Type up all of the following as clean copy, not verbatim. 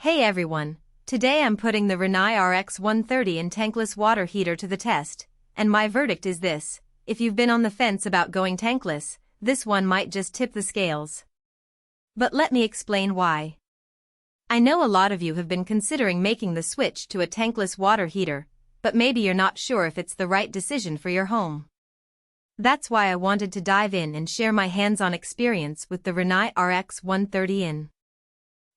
Hey everyone, today I'm putting the Rinnai RX130iN tankless water heater to the test, and my verdict is this: if you've been on the fence about going tankless, this one might just tip the scales. But let me explain why. I know a lot of you have been considering making the switch to a tankless water heater, but maybe you're not sure if it's the right decision for your home. That's why I wanted to dive in and share my hands-on experience with the Rinnai RX130iN.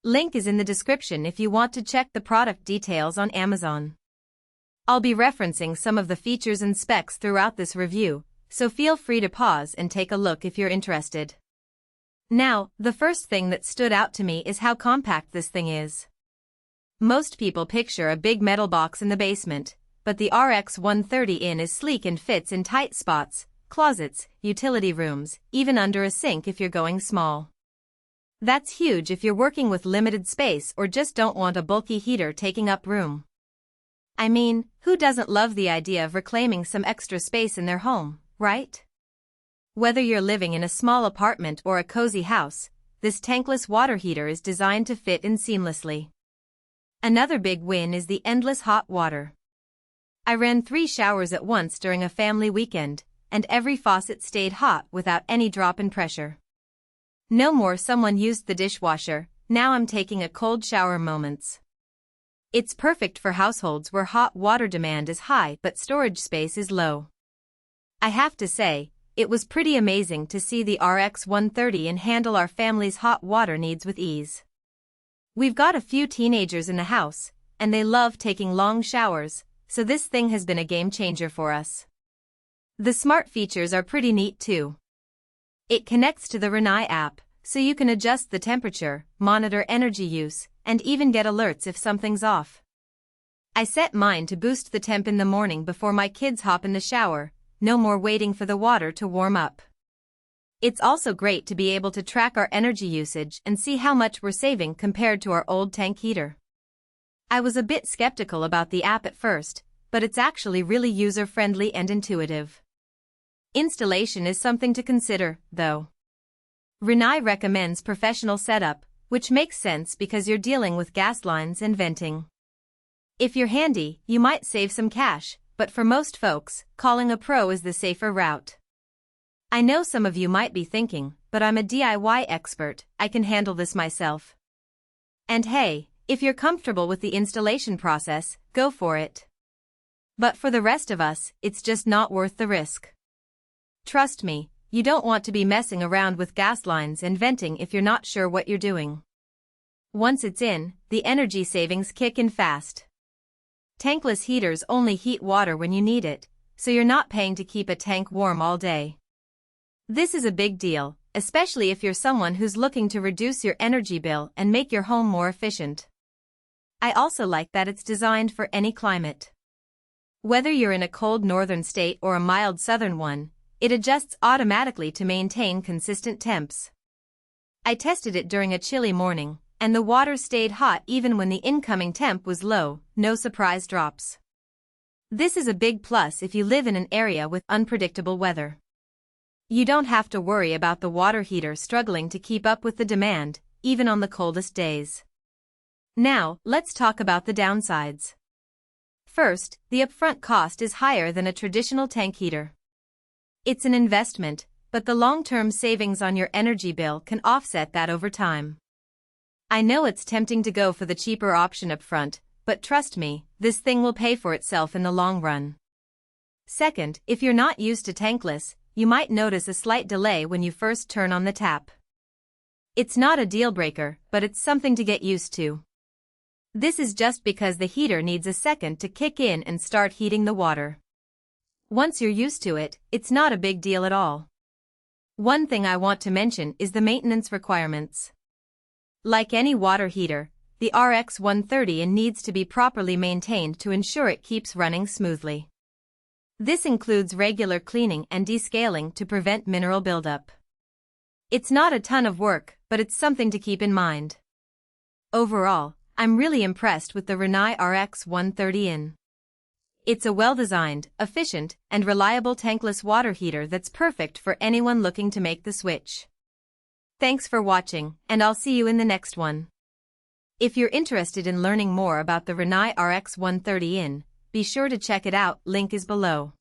Link is in the description if you want to check the product details on Amazon. I'll be referencing some of the features and specs throughout this review, so feel free to pause and take a look if you're interested. Now, the first thing that stood out to me is how compact this thing is. Most people picture a big metal box in the basement, but the RX130iN is sleek and fits in tight spots, closets, utility rooms, even under a sink if you're going small. That's huge if you're working with limited space or just don't want a bulky heater taking up room. I mean, who doesn't love the idea of reclaiming some extra space in their home, right? Whether you're living in a small apartment or a cozy house, this tankless water heater is designed to fit in seamlessly. Another big win is the endless hot water. I ran 3 showers at once during a family weekend, and every faucet stayed hot without any drop in pressure. No more someone used the dishwasher, now I'm taking a cold shower moments. It's perfect for households where hot water demand is high but storage space is low. I have to say, it was pretty amazing to see the RX130iN handle our family's hot water needs with ease. We've got a few teenagers in the house, and they love taking long showers, so this thing has been a game changer for us. The smart features are pretty neat too. It connects to the Rinnai app, so you can adjust the temperature, monitor energy use, and even get alerts if something's off. I set mine to boost the temp in the morning before my kids hop in the shower, no more waiting for the water to warm up. It's also great to be able to track our energy usage and see how much we're saving compared to our old tank heater. I was a bit skeptical about the app at first, but it's actually really user-friendly and intuitive. Installation is something to consider, though. Rinnai recommends professional setup, which makes sense because you're dealing with gas lines and venting. If you're handy, you might save some cash, but for most folks, calling a pro is the safer route. I know some of you might be thinking, but I'm a DIY expert, I can handle this myself. And hey, if you're comfortable with the installation process, go for it. But for the rest of us, it's just not worth the risk. Trust me, you don't want to be messing around with gas lines and venting if you're not sure what you're doing. Once it's in, the energy savings kick in fast. Tankless heaters only heat water when you need it, so you're not paying to keep a tank warm all day. This is a big deal, especially if you're someone who's looking to reduce your energy bill and make your home more efficient. I also like that it's designed for any climate. Whether you're in a cold northern state or a mild southern one, it adjusts automatically to maintain consistent temps. I tested it during a chilly morning, and the water stayed hot even when the incoming temp was low, no surprise drops. This is a big plus if you live in an area with unpredictable weather. You don't have to worry about the water heater struggling to keep up with the demand, even on the coldest days. Now, let's talk about the downsides. First, the upfront cost is higher than a traditional tank heater. It's an investment, but the long-term savings on your energy bill can offset that over time. I know it's tempting to go for the cheaper option up front, but trust me, this thing will pay for itself in the long run. Second, if you're not used to tankless, you might notice a slight delay when you first turn on the tap. It's not a deal breaker, but it's something to get used to. This is just because the heater needs a second to kick in and start heating the water. Once you're used to it, it's not a big deal at all. One thing I want to mention is the maintenance requirements. Like any water heater, the RX130iN needs to be properly maintained to ensure it keeps running smoothly. This includes regular cleaning and descaling to prevent mineral buildup. It's not a ton of work, but it's something to keep in mind. Overall, I'm really impressed with the Rinnai RX130iN. It's a well-designed, efficient, and reliable tankless water heater that's perfect for anyone looking to make the switch. Thanks for watching, and I'll see you in the next one. If you're interested in learning more about the Rinnai RX130iN, be sure to check it out, link is below.